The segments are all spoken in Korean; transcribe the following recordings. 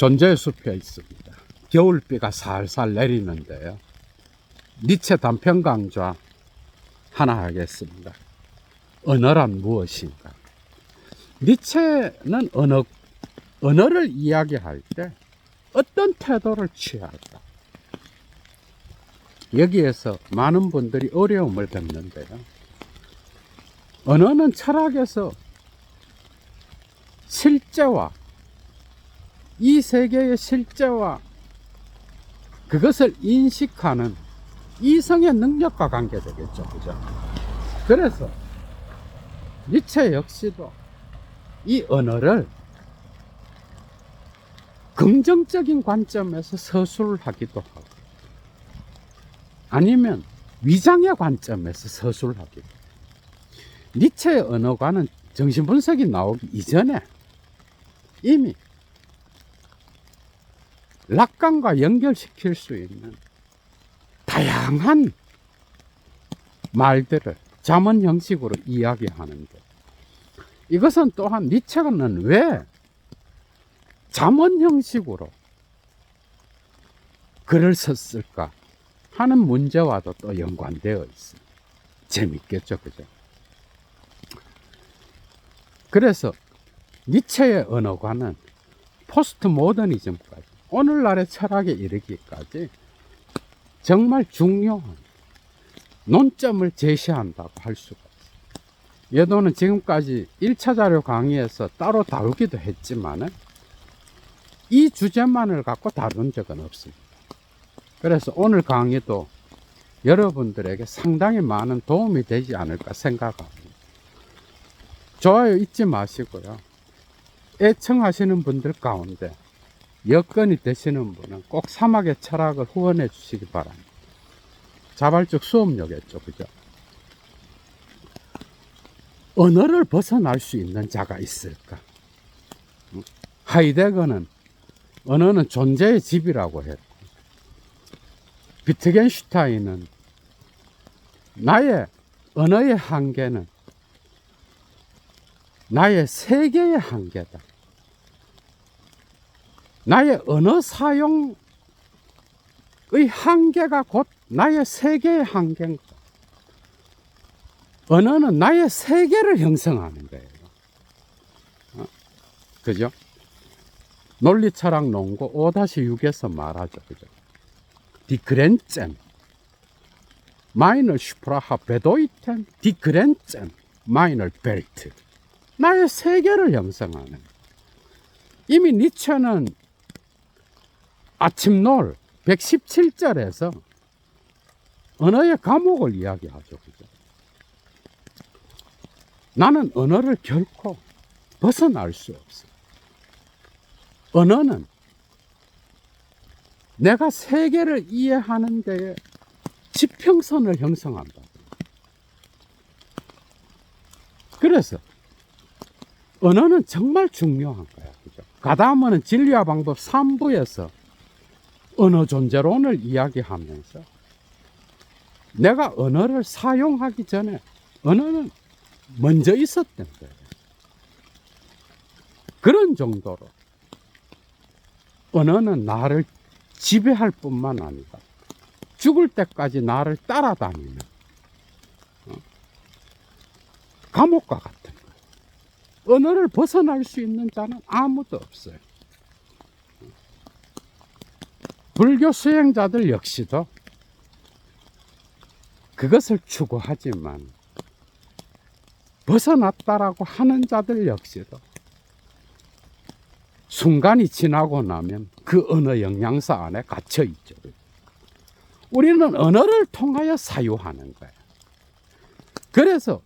존재의 숲에 있습니다. 겨울비가 살살 내리는데요. 니체 단편 강좌 하나 하겠습니다. 언어란 무엇인가? 니체는 언어를 이야기할 때 어떤 태도를 취할까? 여기에서 많은 분들이 어려움을 겪는데요. 언어는 철학에서 실제와 이 세계의 실제와 그것을 인식하는 이성의 능력과 관계되겠죠. 그죠? 그래서 니체 역시도 이 언어를 긍정적인 관점에서 서술을 하기도 하고 아니면 위장의 관점에서 서술을 하기도 하고 니체의 언어관은 정신분석이 나오기 이전에 이미 락강과 연결시킬 수 있는 다양한 말들을 잠언 형식으로 이야기하는데 이것은 또한 니체는 왜 잠언 형식으로 글을 썼을까 하는 문제와도 또 연관되어 있습니다. 재밌겠죠, 그죠? 그래서 니체의 언어관은 포스트 모더니즘까지 오늘날의 철학에 이르기까지 정말 중요한 논점을 제시한다고 할 수가 있어요. 예도는 지금까지 1차 자료 강의에서 따로 다루기도 했지만 이 주제만을 갖고 다룬 적은 없습니다. 그래서 오늘 강의도 여러분들에게 상당히 많은 도움이 되지 않을까 생각합니다. 좋아요 잊지 마시고요. 애청하시는 분들 가운데 여건이 되시는 분은 꼭 사막의 철학을 후원해 주시기 바랍니다. 자발적 수업료겠죠, 그죠? 언어를 벗어날 수 있는 자가 있을까? 하이데거는 언어는 존재의 집이라고 했고, 비트겐슈타인은 나의 언어의 한계는 나의 세계의 한계다. 나의 언어 사용의 한계가 곧 나의 세계의 한계인가. 언어는 나의 세계를 형성하는 거예요. 그죠? 논리철학 논고 5-6에서 말하죠. 그죠? Die Grenzen meiner Sprache bedeuten die Grenzen meiner Welt. 나의 세계를 형성하는. 이미 니체는 아침놀 117절에서 언어의 감옥을 이야기하죠. 그죠? 나는 언어를 결코 벗어날 수 없어. 언어는 내가 세계를 이해하는 데에 지평선을 형성한다. 그래서 언어는 정말 중요한 거야. 그죠? 가다음은 진리와 방법 3부에서 언어 존재론을 이야기하면서 내가 언어를 사용하기 전에 언어는 먼저 있었던 거예요. 그런 정도로 언어는 나를 지배할 뿐만 아니라 죽을 때까지 나를 따라다니는 감옥과 같은 거예요. 언어를 벗어날 수 있는 자는 아무도 없어요. 불교 수행자들 역시도 그것을 추구하지만 벗어났다라고 하는 자들 역시도 순간이 지나고 나면 그 언어 영양사 안에 갇혀 있죠. 우리는 언어를 통하여 사유하는 거예요. 그래서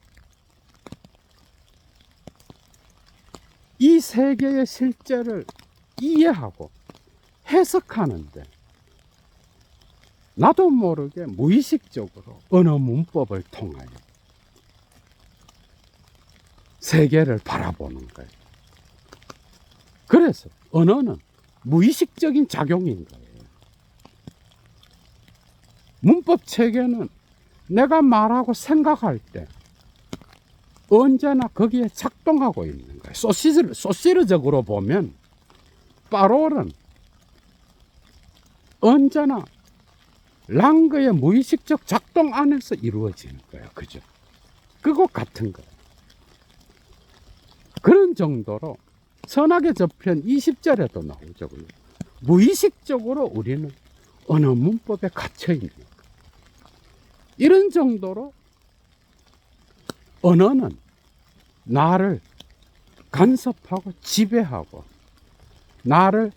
이 세계의 실제를 이해하고 해석하는데 나도 모르게 무의식적으로 언어 문법을 통하여 세계를 바라보는 거예요. 그래서 언어는 무의식적인 작용인 거예요. 문법 체계는 내가 말하고 생각할 때 언제나 거기에 작동하고 있는 거예요. 소시르적으로 보면 파롤은 언제나 랑그의 무의식적 작동 안에서 이루어지는 거예요. 그죠? 그거 같은 거예요. 그런 정도로 선악의 저편 20절에도 나오죠. 무의식적으로 우리는 언어 문법에 갇혀 있는 거예요. 이런 정도로 언어는 나를 간섭하고 지배하고 나를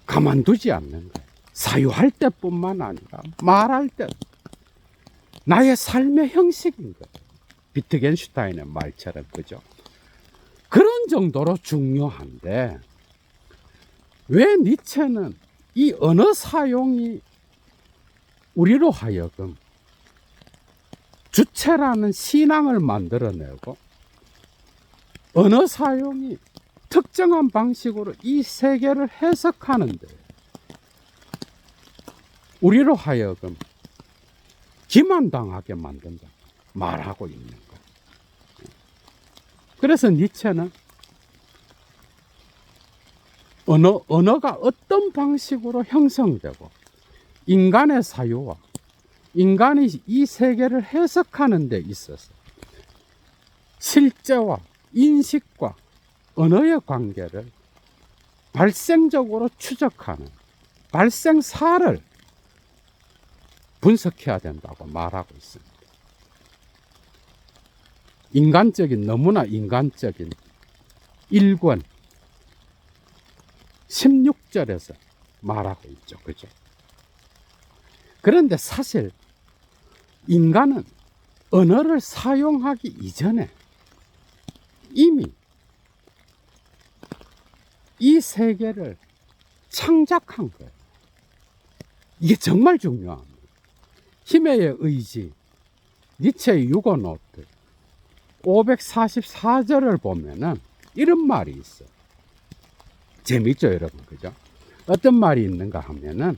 가만두지 않는 거예요. 사유할 때뿐만 아니라 말할 때 나의 삶의 형식인 거예요. 비트겐슈타인의 말처럼. 그죠? 그런 정도로 중요한데 왜 니체는 이 언어 사용이 우리로 하여금 주체라는 신앙을 만들어내고 언어 사용이 특정한 방식으로 이 세계를 해석하는데 우리로 하여금 기만당하게 만든다 말하고 있는 거예요. 그래서 니체는 언어가 어떤 방식으로 형성되고 인간의 사유와 인간이 이 세계를 해석하는 데 있어서 실제와 인식과 언어의 관계를 발생적으로 추적하는 발생사를 분석해야 된다고 말하고 있습니다. 인간적인, 너무나 인간적인 1권 16절에서 말하고 있죠. 그죠? 그런데 사실 인간은 언어를 사용하기 이전에 이미 이 세계를 창작한 거예요. 이게 정말 중요합니다. 힘의 의지, 니체의 유고노트 544절을 보면은 이런 말이 있어요. 재밌죠, 여러분? 그죠? 어떤 말이 있는가 하면은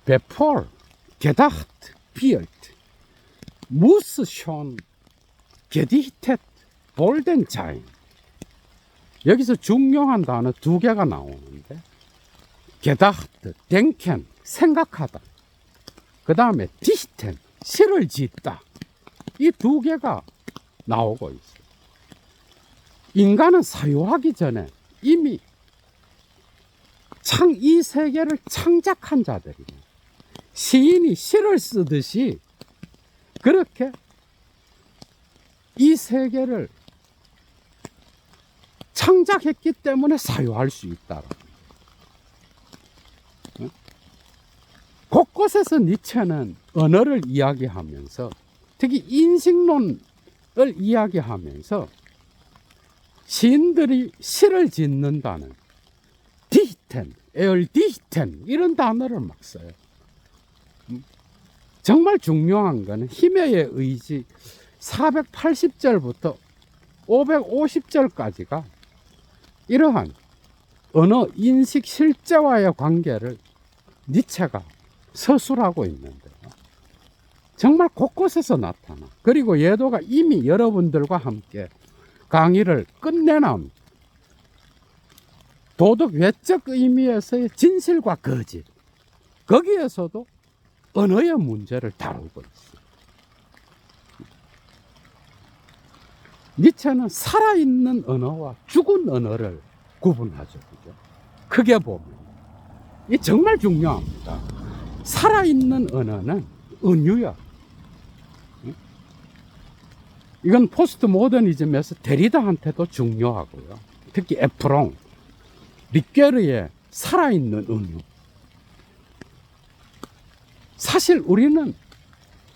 Bevor gedacht wird, muss schon gedichtet worden sein. 여기서 중요한 단어 두 개가 나오는데 gedacht, denken, 생각하다. 그 다음에 dichten, 시를 짓다. 이 두 개가 나오고 있어요. 인간은 사유하기 전에 이미 이 세계를 창작한 자들이에요. 시인이 시를 쓰듯이 그렇게 이 세계를 창작했기 때문에 사유할 수 있다. 곳곳에서 니체는 언어를 이야기하면서 특히 인식론을 이야기하면서 시인들이 시를 짓는다는 디히텐, 에얼디히텐 이런 단어를 막 써요. 정말 중요한 거는 힘의 의지 480절부터 550절까지가 이러한 언어 인식 실제와의 관계를 니체가 서술하고 있는데요. 정말 곳곳에서 나타나. 그리고 예도가 이미 여러분들과 함께 강의를 끝내놓은 도덕 외적 의미에서의 진실과 거짓, 거기에서도 언어의 문제를 다루고 있어요. 니체는 살아있는 언어와 죽은 언어를 구분하죠. 그죠? 크게 보면. 이게 정말 중요합니다. 살아있는 언어는 은유야. 이건 포스트 모더니즘에서 데리다한테도 중요하고요. 특히 에프롱, 리que르의 살아있는 은유. 사실 우리는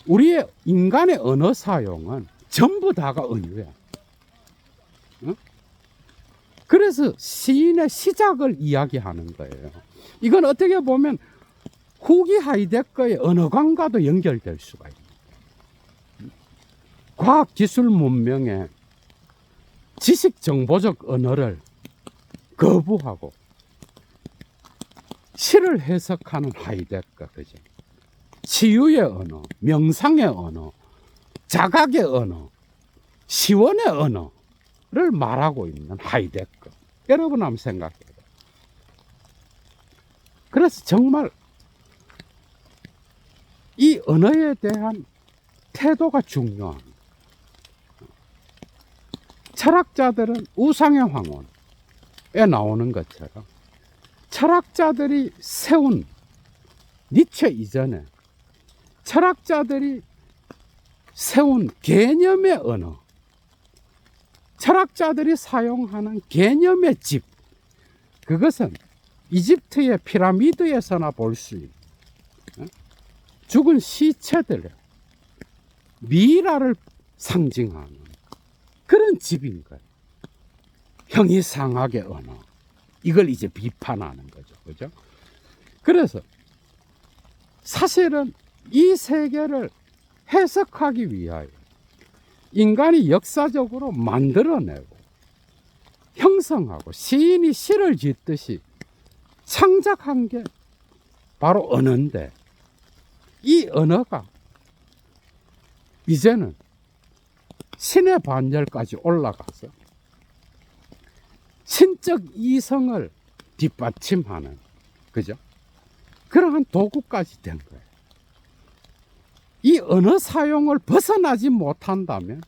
우리의 인간의 언어 사용은 전부 다가 은유야. 그래서 시인의 시작을 이야기하는 거예요. 이건 어떻게 보면 후기 하이데거의 언어관과도 연결될 수가 있습니다. 과학기술 문명의 지식정보적 언어를 거부하고 시를 해석하는 하이데거, 그죠? 치유의 언어, 명상의 언어, 자각의 언어, 시원의 언어를 말하고 있는 하이데거. 여러분 한번 생각해요. 그래서 정말 이 언어에 대한 태도가 중요한, 철학자들은 우상의 황혼에 나오는 것처럼 철학자들이 세운, 니체 이전에 철학자들이 세운 개념의 언어, 철학자들이 사용하는 개념의 집, 그것은 이집트의 피라미드에서나 볼 수 있는 죽은 시체들의 미라를 상징하는 그런 집인 거예요. 형이상학의 언어, 이걸 이제 비판하는 거죠. 그죠? 그래서 사실은 이 세계를 해석하기 위하여 인간이 역사적으로 만들어내고 형성하고 시인이 시를 짓듯이 창작한 게 바로 언어인데, 이 언어가 이제는 신의 반열까지 올라가서 신적 이성을 뒷받침하는, 그죠? 그러한 도구까지 된 거예요. 이 언어 사용을 벗어나지 못한다면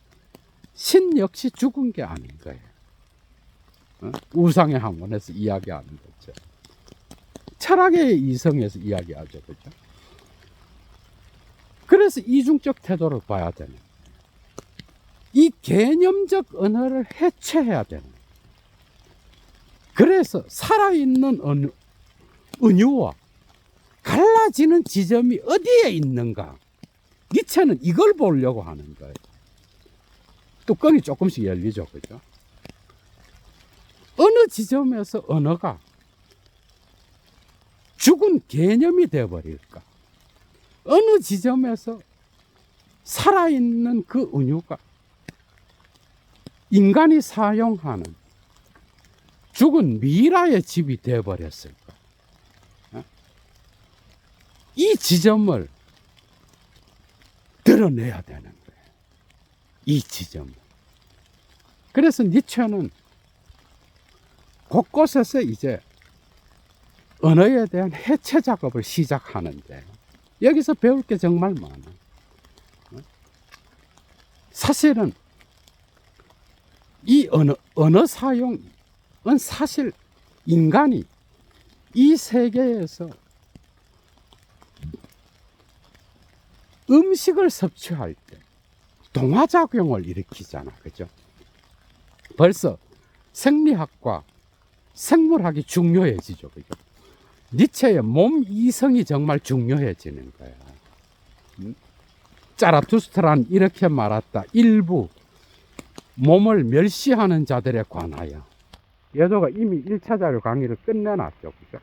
신 역시 죽은 게 아닌 거예요. 우상의 학문에서 이야기하는 거죠. 철학의 이성에서 이야기하죠. 그죠? 그래서 이중적 태도를 봐야 되는, 이 개념적 언어를 해체해야 되는, 그래서 살아있는 은유와 갈라지는 지점이 어디에 있는가, 니체는 이걸 보려고 하는 거예요. 뚜껑이 조금씩 열리죠. 그죠? 어느 지점에서 언어가 죽은 개념이 되어버릴까? 어느 지점에서 살아있는 그 은유가 인간이 사용하는 죽은 미라의 집이 되어버렸을까? 이 지점을 드러내야 되는 거예요. 이 지점을. 그래서 니체는 곳곳에서 이제 언어에 대한 해체 작업을 시작하는데, 여기서 배울 게 정말 많아. 사실은 이 언어 사용은 사실 인간이 이 세계에서 음식을 섭취할 때 동화작용을 일으키잖아. 그죠? 벌써 생리학과 생물학이 중요해지죠. 그죠? 니체의 몸 이성이 정말 중요해지는 거야. 자라투스트라는 이렇게 말했다. 일부 몸을 멸시하는 자들에 관하여. 여도가 이미 1차 자료 강의를 끝내놨죠. 그죠?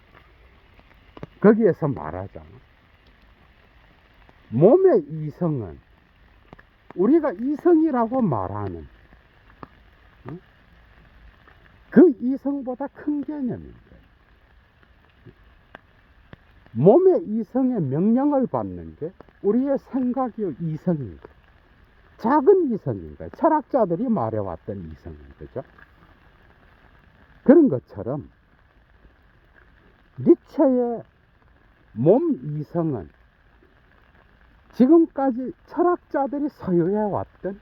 거기에서 말하잖아. 몸의 이성은 우리가 이성이라고 말하는 그 이성보다 큰 개념인 거예요. 몸의 이성의 명령을 받는 게 우리의 생각의 이성인 거예요. 작은 이성인 거예요. 철학자들이 말해왔던 이성인 거죠. 그런 것처럼 니체의 몸 이성은 지금까지 철학자들이 소유해왔던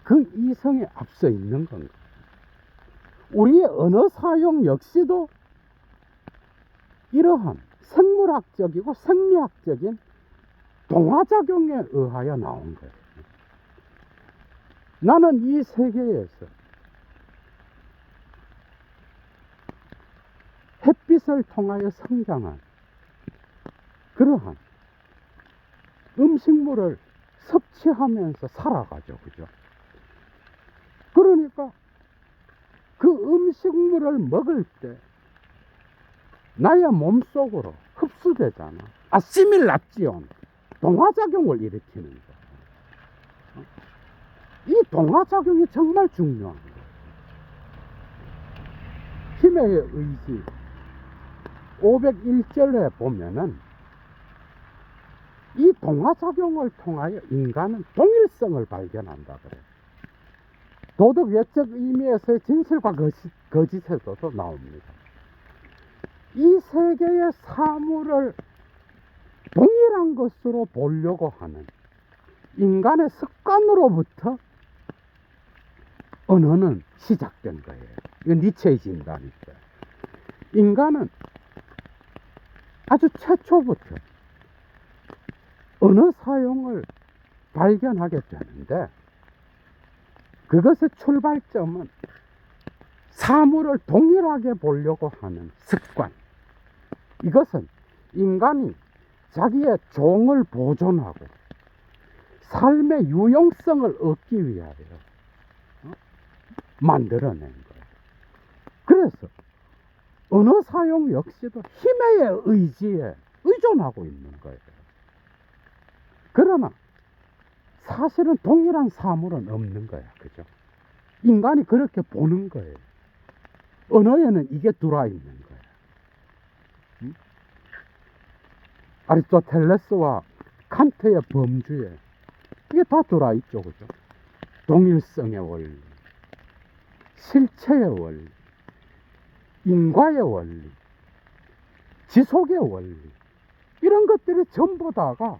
그 이성에 앞서 있는 건가. 우리의 언어 사용 역시도 이러한 생물학적이고 생리학적인 동화작용에 의하여 나온 거예요. 나는 이 세계에서 햇빛을 통하여 성장한 그러한 음식물을 섭취하면서 살아가죠. 그죠? 그러니까 그 음식물을 먹을 때 나의 몸속으로 흡수되잖아. 아시밀라지온, 동화작용을 일으키는 거야. 이 동화작용이 정말 중요한 거야. 힘의 의지 501절에 보면은 이 동화작용을 통하여 인간은 동일성을 발견한다 그래. 도덕 외적 의미에서의 진실과 거짓에서도 나옵니다. 이 세계의 사물을 동일한 것으로 보려고 하는 인간의 습관으로부터 언어는 시작된 거예요. 이건 니체의 진단이죠. 인간은 아주 최초부터 언어 사용을 발견하게 되는데, 그것의 출발점은 사물을 동일하게 보려고 하는 습관. 이것은 인간이 자기의 종을 보존하고 삶의 유용성을 얻기 위하여 만들어낸 거예요. 그래서 언어 사용 역시도 힘의 의지에 의존하고 있는 거예요. 그러나 사실은 동일한 사물은 없는 거야. 그죠? 인간이 그렇게 보는 거예요. 언어에는 이게 들어있는 거예요. 아리스토텔레스와 칸트의 범주에 이게 다 들어있죠. 그죠? 동일성의 원리, 실체의 원리, 인과의 원리, 지속의 원리, 이런 것들이 전부 다가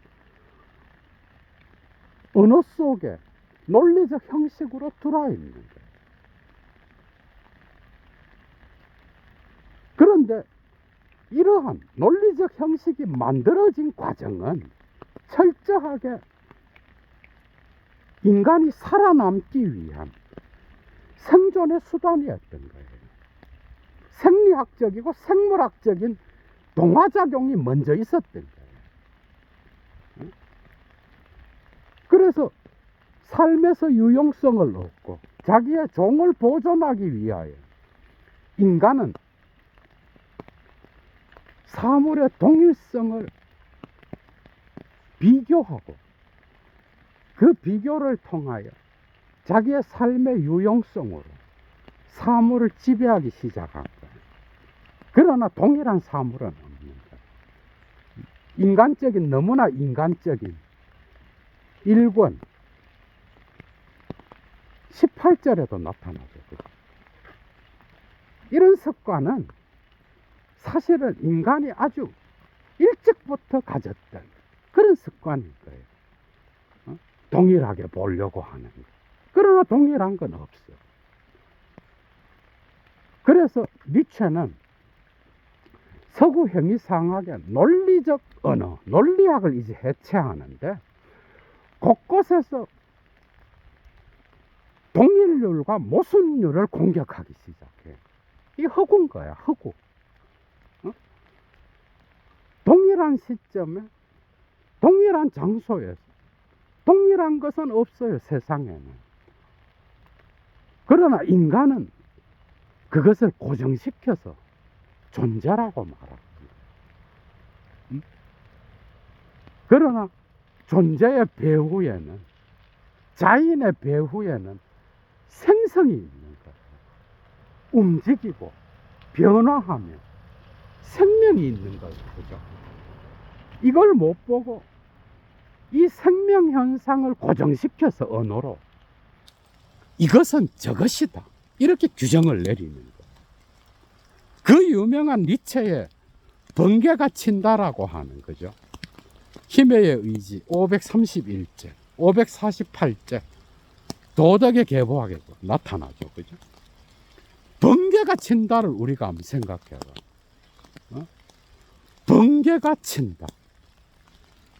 언어 속에 논리적 형식으로 들어있는 거예요. 그런데 이러한 논리적 형식이 만들어진 과정은 철저하게 인간이 살아남기 위한 생존의 수단이었던 거예요. 생리학적이고 생물학적인 동화작용이 먼저 있었던 거예요. 그래서 삶에서 유용성을 얻고 자기의 종을 보존하기 위하여 인간은 사물의 동일성을 비교하고 그 비교를 통하여 자기의 삶의 유용성으로 사물을 지배하기 시작한 거예요. 그러나 동일한 사물은 없는 거예요. 인간적인, 너무나 인간적인 1권 18절에도 나타나죠. 이런 습관은 사실은 인간이 아주 일찍부터 가졌던 그런 습관인 거예요. 동일하게 보려고 하는 거. 그러나 동일한 건 없어. 그래서 니체는 서구 행위상학의 논리적 언어, 논리학을 이제 해체하는데 곳곳에서 동일률과 모순율을 공격하기 시작해. 이게 허구인 거야, 허구. 동일한 시점에, 동일한 장소에서, 동일한 것은 없어요, 세상에는. 그러나 인간은 그것을 고정시켜서 존재라고 말합니다. 그러나 존재의 배후에는, 자인의 배후에는 생성이 있는 거예요. 움직이고 변화하며 생명이 있는 거예요. 그죠? 이걸 못 보고 이 생명 현상을 고정시켜서 언어로 이것은 저것이다, 이렇게 규정을 내리는 거예요. 그 유명한 니체의 번개가 친다라고 하는 거죠. 힘의 의지 531제, 548제 도덕의 계보학에도 나타나죠. 그죠? 번개가 친다를 우리가 한번 생각해봐. 번개가 친다.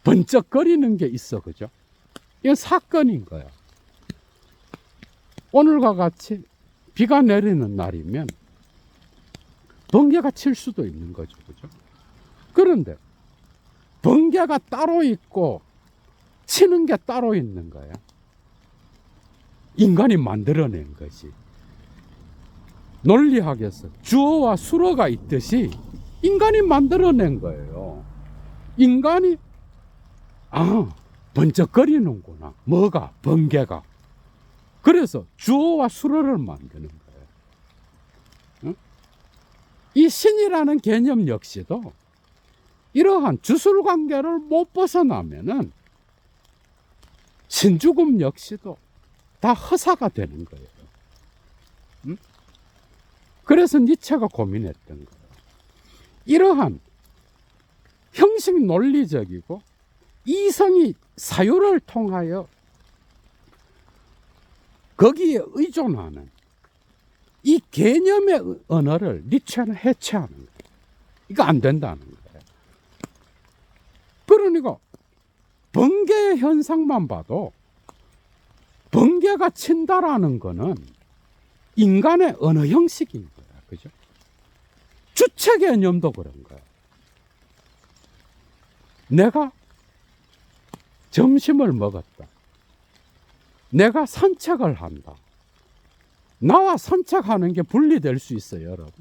번쩍거리는 게 있어. 그죠? 이건 사건인 거야. 오늘과 같이 비가 내리는 날이면 번개가 칠 수도 있는 거죠. 그죠? 그런데 번개가 따로 있고 치는 게 따로 있는 거야. 인간이 만들어낸 것이. 논리학에서 주어와 수어가 있듯이 인간이 만들어낸 거예요. 인간이 번쩍거리는구나. 뭐가? 번개가. 그래서 주어와 수어를 만드는 거예요. 응? 이 신이라는 개념 역시도 이러한 주술관계를 못 벗어나면은 신죽음 역시도 다 허사가 되는 거예요. 응? 그래서 니체가 고민했던 거예요. 이러한 형식 논리적이고 이성이 사유를 통하여 거기에 의존하는 이 개념의 언어를 니체는 해체하는 거예요. 이거 안 된다는 거예요. 그러니까 번개의 현상만 봐도 번개가 친다라는 거는 인간의 언어 형식인 거야. 그죠? 주체 개념도 그런 거야. 내가 점심을 먹었다. 내가 산책을 한다. 나와 산책하는 게 분리될 수 있어요, 여러분.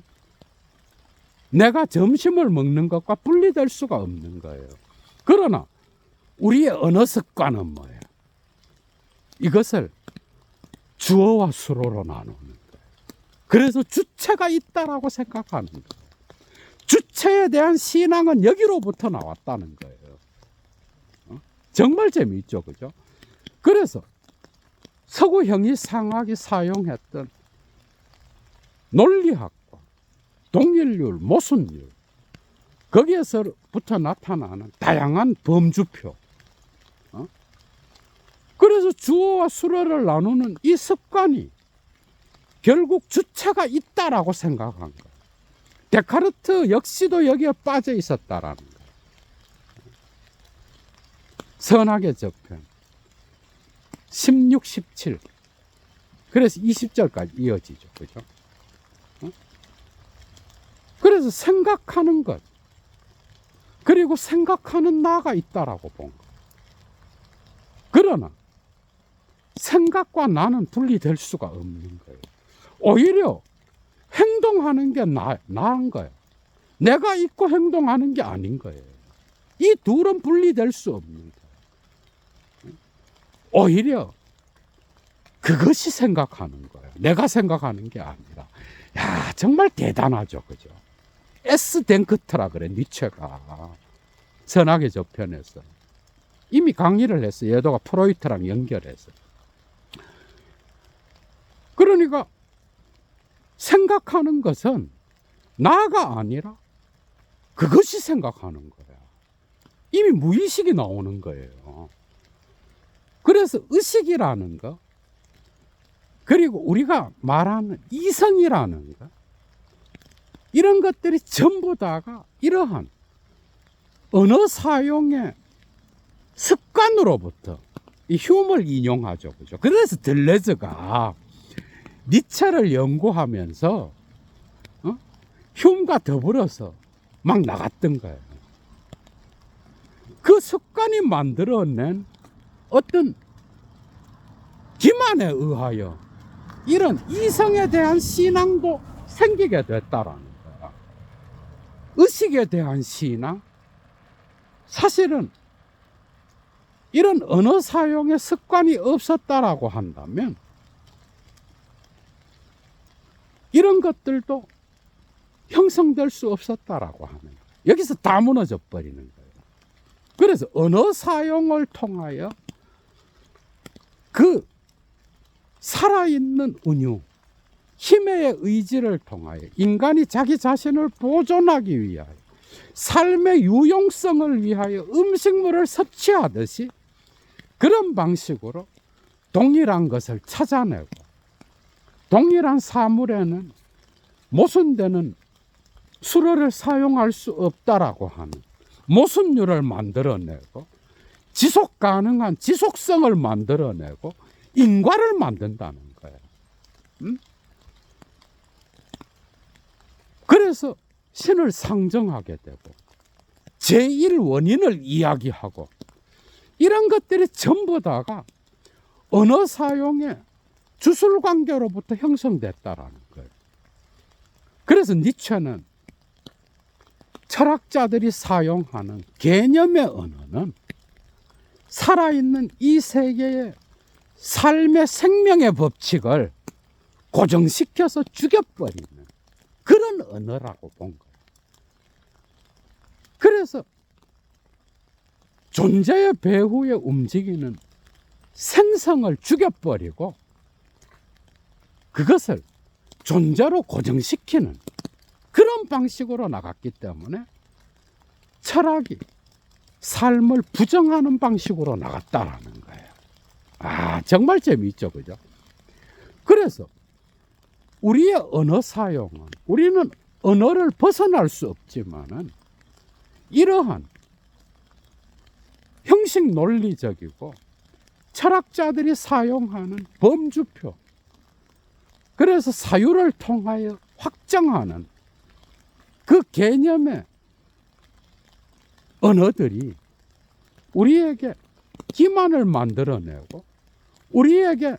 내가 점심을 먹는 것과 분리될 수가 없는 거예요. 그러나 우리의 언어 습관은 뭐예요? 이것을 주어와 수로로 나누는 거예요. 그래서 주체가 있다라고 생각하는 거예요. 주체에 대한 신앙은 여기로부터 나왔다는 거예요. 정말 재미있죠, 그죠? 그래서 서구 형이상학이 사용했던 논리학과 동일률, 모순율, 거기에서부터 나타나는 다양한 범주표, 그래서 주어와 수어를 나누는 이 습관이 결국 주체가 있다라고 생각한 거예요. 데카르트 역시도 여기에 빠져 있었다라는 거예요. 선악의 저편 16, 17. 그래서 20절까지 이어지죠. 그죠? 그래서 생각하는 것, 그리고 생각하는 나가 있다라고 본 것. 그러나 생각과 나는 분리될 수가 없는 거예요. 오히려 행동하는 게 나은 거예요. 내가 있고 행동하는 게 아닌 거예요. 이 둘은 분리될 수 없는 거예요. 오히려 그것이 생각하는 거예요. 내가 생각하는 게 아니라. 야, 정말 대단하죠. 그죠? 에스덴크트라 그래, 니체가. 선악의 저편에서. 이미 강의를 했어요. 예도가 프로이트랑 연결해서. 그러니까 생각하는 것은 나가 아니라 그것이 생각하는 거야. 이미 무의식이 나오는 거예요. 그래서 의식이라는 거, 그리고 우리가 말하는 이성이라는 거, 이런 것들이 전부 다가 이러한 언어 사용의 습관으로부터 이 흉을 인용하죠. 그죠? 그래서 들레즈가 니체를 연구하면서 흉과 더불어서 막 나갔던 거예요. 그 습관이 만들어낸 어떤 기만에 의하여 이런 이성에 대한 신앙도 생기게 됐다라는 거야. 의식에 대한 신앙, 사실은 이런 언어 사용의 습관이 없었다라고 한다면 이런 것들도 형성될 수 없었다라고 하는 거예요. 여기서 다 무너져 버리는 거예요. 그래서 언어 사용을 통하여 그 살아있는 은유, 힘의 의지를 통하여 인간이 자기 자신을 보존하기 위하여 삶의 유용성을 위하여 음식물을 섭취하듯이 그런 방식으로 동일한 것을 찾아내고 동일한 사물에는 모순되는 수로를 사용할 수 없다라고 하는 모순율을 만들어내고 지속 가능한 지속성을 만들어내고 인과를 만든다는 거예요. 그래서 신을 상정하게 되고 제1원인을 이야기하고 이런 것들이 전부 다가 언어 사용의 주술관계로부터 형성됐다라는 거예요. 그래서 니체는 철학자들이 사용하는 개념의 언어는 살아있는 이 세계의 삶의 생명의 법칙을 고정시켜서 죽여버리는 그런 언어라고 본 거예요. 그래서 존재의 배후에 움직이는 생성을 죽여버리고 그것을 존재로 고정시키는 그런 방식으로 나갔기 때문에 철학이 삶을 부정하는 방식으로 나갔다라는 거예요. 아, 정말 재미있죠, 그죠? 그래서 우리의 언어 사용은, 우리는 언어를 벗어날 수 없지만은 이러한 형식 논리적이고 철학자들이 사용하는 범주표, 그래서 사유를 통하여 확정하는 그 개념의 언어들이 우리에게 기만을 만들어내고 우리에게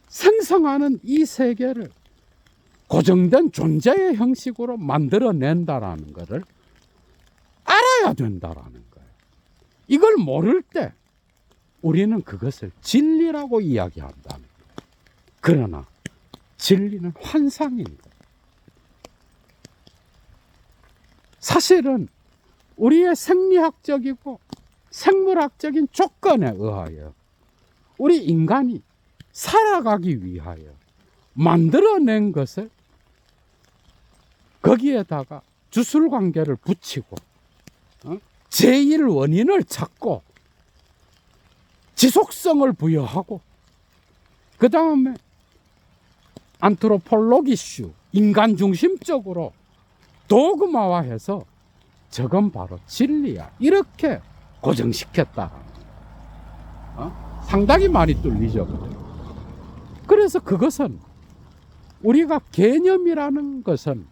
생성하는 이 세계를 고정된 존재의 형식으로 만들어낸다라는 것을 알아야 된다라는 거예요. 이걸 모를 때 우리는 그것을 진리라고 이야기한다는 거예요. 그러나 진리는 환상인 거예요. 사실은 우리의 생리학적이고 생물학적인 조건에 의하여 우리 인간이 살아가기 위하여 만들어낸 것을 거기에다가 주술관계를 붙이고 제일 원인을 찾고 지속성을 부여하고 그 다음에 안트로폴로기슈, 인간 중심적으로 도그마화해서 저건 바로 진리야, 이렇게 고정시켰다. 상당히 많이 뚫리죠. 그래서 그것은 우리가 개념이라는 것은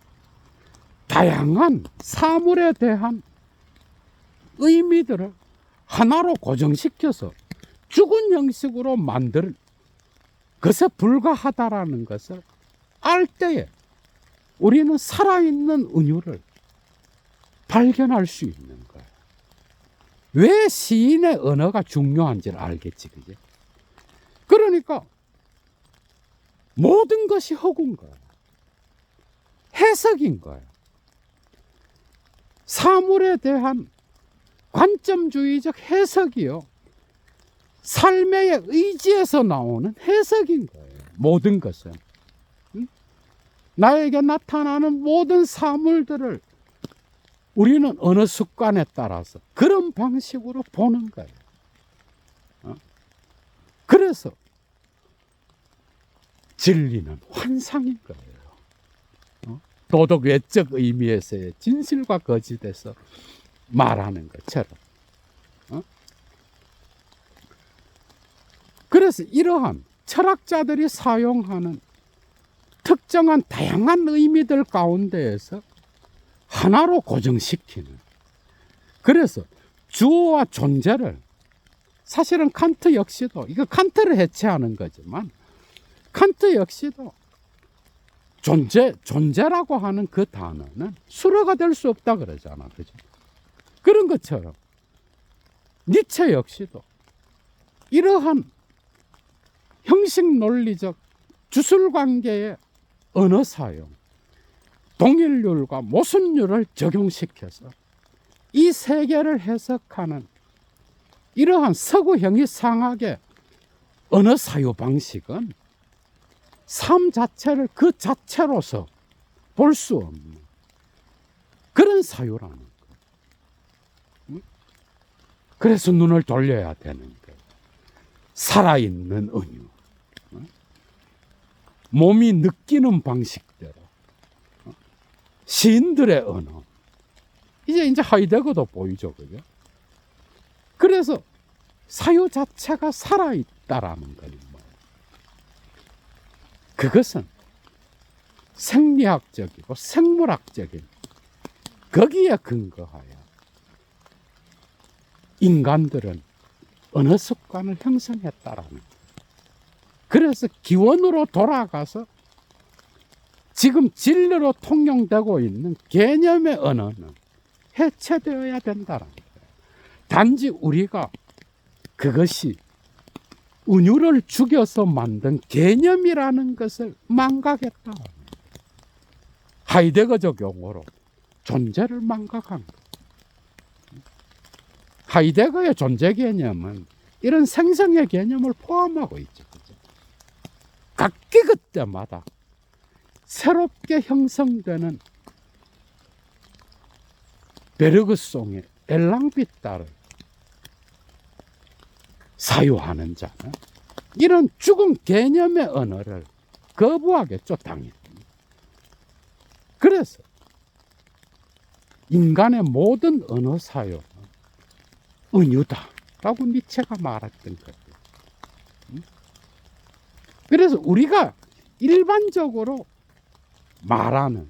다양한 사물에 대한 의미들을 하나로 고정시켜서 죽은 형식으로 만들 것에 불과하다라는 것을 알 때에 우리는 살아있는 은유를 발견할 수 있는 거예요. 왜 시인의 언어가 중요한지를 알겠지, 그게. 그러니까 모든 것이 허구인 거예요. 해석인 거예요. 사물에 대한 관점주의적 해석이요, 삶의 의지에서 나오는 해석인 거예요. 모든 것은. 나에게 나타나는 모든 사물들을 우리는 어느 습관에 따라서 그런 방식으로 보는 거예요. 그래서 진리는 환상인 거예요. 도덕 외적 의미에서의 진실과 거짓에서 말하는 것처럼. 그래서 이러한 철학자들이 사용하는 특정한 다양한 의미들 가운데에서 하나로 고정시키는, 그래서 주어와 존재를, 사실은 칸트 역시도, 이거 칸트를 해체하는 거지만 칸트 역시도 존재라고 하는 그 단어는 수로가 될 수 없다 그러잖아, 그죠? 그런 것처럼 니체 역시도 이러한 형식 논리적 주술관계의 언어 사용, 동일률과 모순율을 적용시켜서 이 세계를 해석하는 이러한 서구 형이상학의 언어 사유 방식은 삶 자체를 그 자체로서 볼 수 없는 그런 사유라는 거예요. 그래서 눈을 돌려야 되는 거예요. 살아있는 은유, 몸이 느끼는 방식대로, 시인들의 언어, 이제 하이데거도 보이죠, 그죠? 그래서 사유 자체가 살아있다라는 거예요. 그것은 생리학적이고 생물학적인 거기에 근거하여 인간들은 언어 습관을 형성했다라는 거예요. 그래서 기원으로 돌아가서 지금 진리로 통용되고 있는 개념의 언어는 해체되어야 된다라는 거예요. 단지 우리가 그것이 은유를 죽여서 만든 개념이라는 것을 망각했다. 하이데거적 용어로 존재를 망각한 것. 하이데거의 존재 개념은 이런 생성의 개념을 포함하고 있죠. 각기 그때마다 새롭게 형성되는 베르그송의 엘랑비따를 사유하는 자는 이런 죽은 개념의 언어를 거부하겠죠, 당연히. 그래서 인간의 모든 언어 사용은 은유다라고 니체가 말했던 거예요. 그래서 우리가 일반적으로 말하는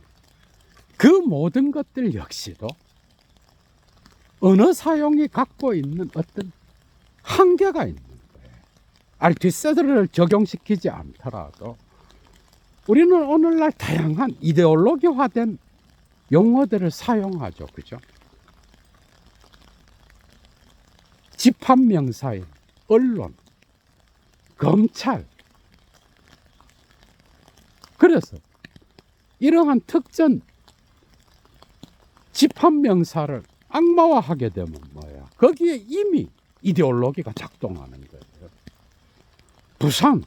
그 모든 것들 역시도 언어 사용이 갖고 있는 어떤 한계가 있는 거예요. 알투세르를 적용시키지 않더라도 우리는 오늘날 다양한 이데올로기화된 용어들을 사용하죠. 그죠? 집합명사인 언론, 검찰. 그래서 이러한 특정 집합명사를 악마화하게 되면 뭐야? 거기에 이미 이데올로기가 작동하는 거예요. 부산,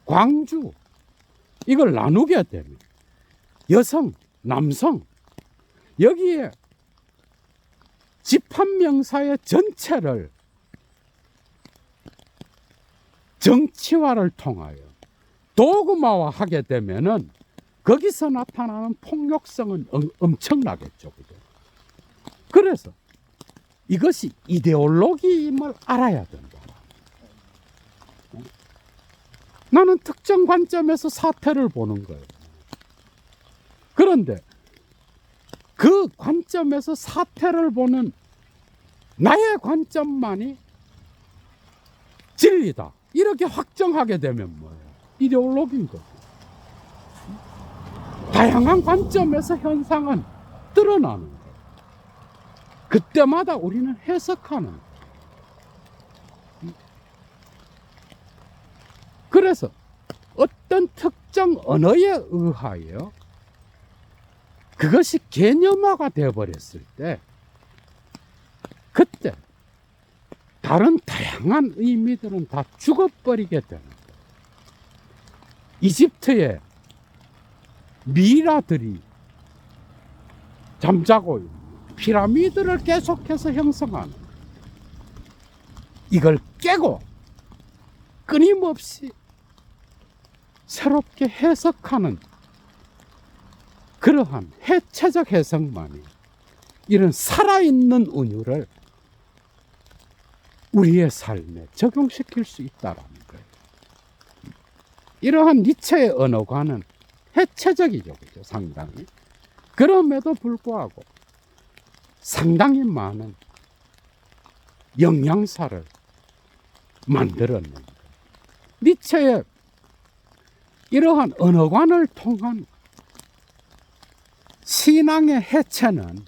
광주 이걸 나누게 되면 여성, 남성 여기에 집합명사의 전체를 정치화를 통하여 도구마화하게 되면은 거기서 나타나는 폭력성은 엄청나겠죠. 그죠? 그래서 이것이 이데올로기임을 알아야 된다. 나는 특정 관점에서 사태를 보는 거예요. 그런데 그 관점에서 사태를 보는 나의 관점만이 진리다. 이렇게 확정하게 되면 뭐예요? 이데올로기인 거죠. 다양한 관점에서 현상은 드러나는 거예요. 그때마다 우리는 해석하는 거예요. 그래서 어떤 특정 언어에 의하여 그것이 개념화가 되어버렸을 때 그때 다른 다양한 의미들은 다 죽어버리게 되는 거예요. 이집트의 미라들이 잠자고 있는 피라미드를 계속해서 형성하는 거예요. 이걸 깨고 끊임없이 새롭게 해석하는 그러한 해체적 해석만이 이런 살아있는 은유를 우리의 삶에 적용시킬 수 있다는 거예요. 이러한 니체의 언어관은 해체적이죠, 그죠? 상당히. 그럼에도 불구하고 상당히 많은 영양사를 만들어낸 거예요. 니체의 이러한 언어관을 통한 신앙의 해체는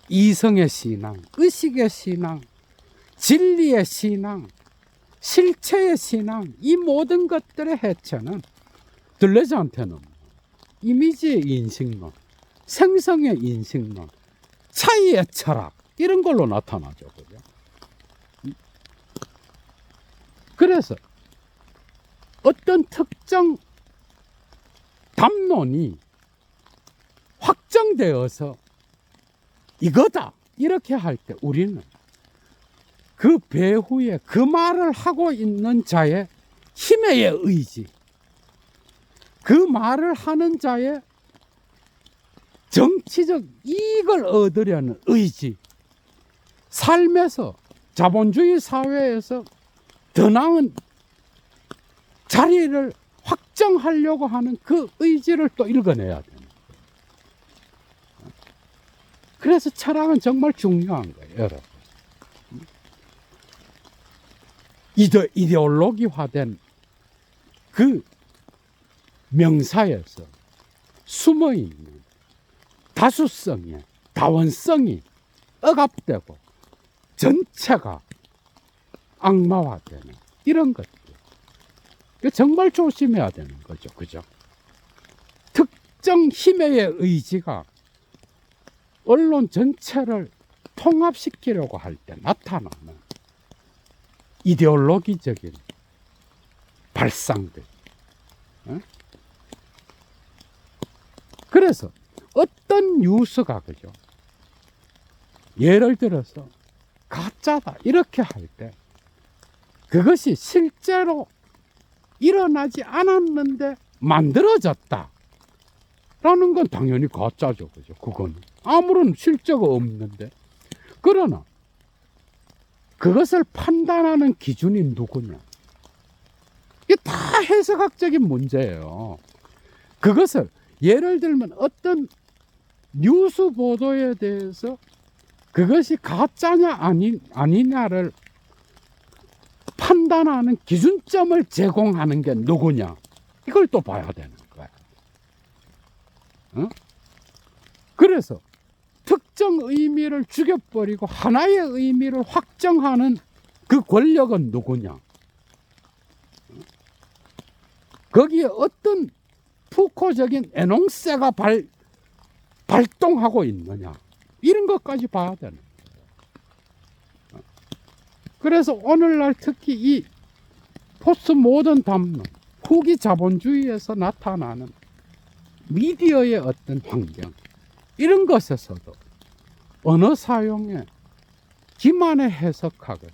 이성의 신앙, 의식의 신앙, 진리의 신앙, 실체의 신앙, 이 모든 것들의 해체는 들레즈한테는 이미지의 인식론, 생성의 인식론, 차이의 철학 이런 걸로 나타나죠. 그죠? 그래서 어떤 특정 담론이 확정되어서 이거다 이렇게 할 때 우리는 그 배후에 그 말을 하고 있는 자의 힘의 의지, 그 말을 하는 자의 정치적 이익을 얻으려는 의지, 삶에서 자본주의 사회에서 더 나은 자리를 확정하려고 하는 그 의지를 또 읽어내야 돼요. 그래서 철학은 정말 중요한 거예요, 여러분. 이데올로기화된 그 명사에서 숨어있는 다수성의 다원성이 억압되고 전체가 악마화되는 이런 것들. 정말 조심해야 되는 거죠. 그죠? 특정 힘의 의지가 언론 전체를 통합시키려고 할 때 나타나는 이데올로기적인 발상들. 그래서 어떤 뉴스가 그죠? 예를 들어서 가짜다 이렇게 할 때 그것이 실제로 일어나지 않았는데 만들어졌다 라는 건 당연히 가짜죠. 그죠? 그건 아무런 실제가 없는데. 그러나 그것을 판단하는 기준이 누구냐? 이게 다 해석학적인 문제예요. 그것을 예를 들면 어떤 뉴스 보도에 대해서 그것이 가짜냐 아니냐를 판단하는 기준점을 제공하는 게 누구냐? 이걸 또 봐야 되는 거야. 어? 그래서 특정 의미를 죽여버리고 하나의 의미를 확정하는 그 권력은 누구냐? 거기에 어떤 푸코적인 에농세가 발동하고 있느냐? 이런 것까지 봐야 되는 거예요. 그래서 오늘날 특히 이 포스트 모던 담론, 후기 자본주의에서 나타나는 미디어의 어떤 환경, 이런 것에서도 언어 사용의 기만의 해석학을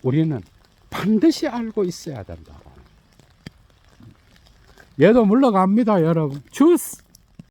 우리는 반드시 알고 있어야 된다. 얘도 물러갑니다, 여러분. 주스!